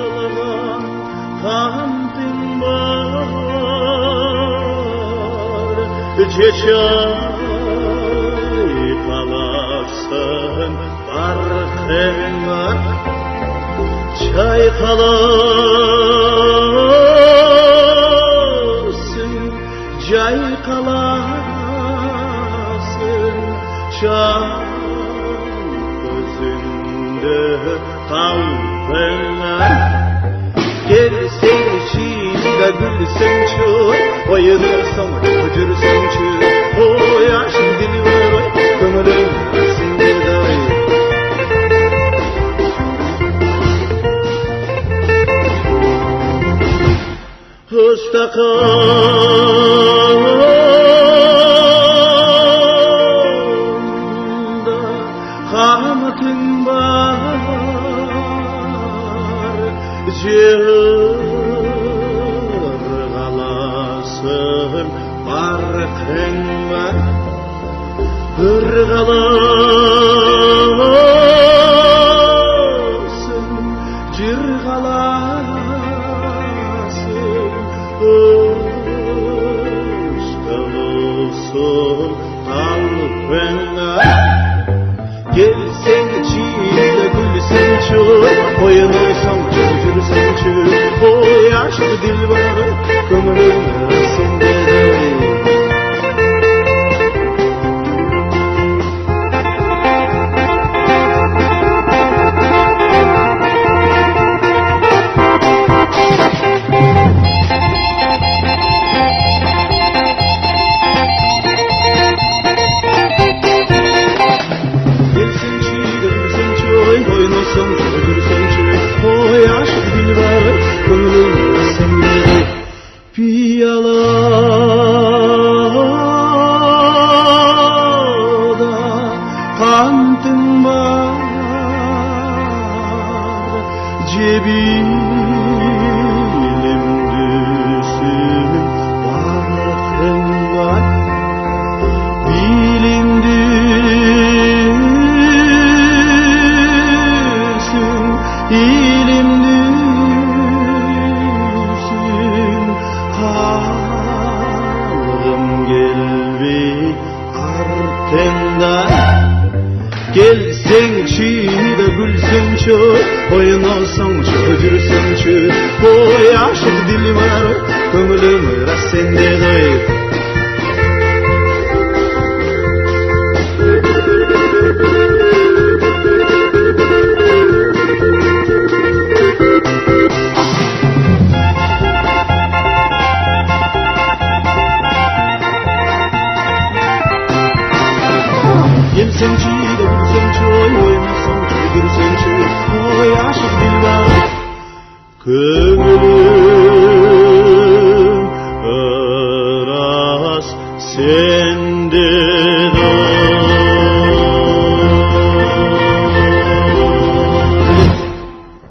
Asılan kantin var, çay kalasın farkın var, çay kalasın, cay kalasın, çay kalbına gel sen içinde gülsün çür, bayılırsam öcürsün çür, o yaşın dili var kömürün sinde day. Hoşta kalda kamatın var, Cırgalasın farkın var, Hırgalasın, cırgalasın, Hoştalırsın kalbına. Gel sen içinde gülsün çür, oyanırsan çözülsün çür, o yaşlı dilber kömürün arasında day. Oynasın, öldürsün çür, o yaşlı dilber kömürün arasında day. Piyalada kantın var, cebilim düşün farkın var, bilim düşün, ilim düşün, kalım gelbi ardından. Gel sen çiğde gülsün çür, oynasın öcürsün çür, o yaşlı dili var kömürün arasında day. Gel sen çiğde gülsün çür, oynasın öcürsün çür, o yaşlı dili var kömürün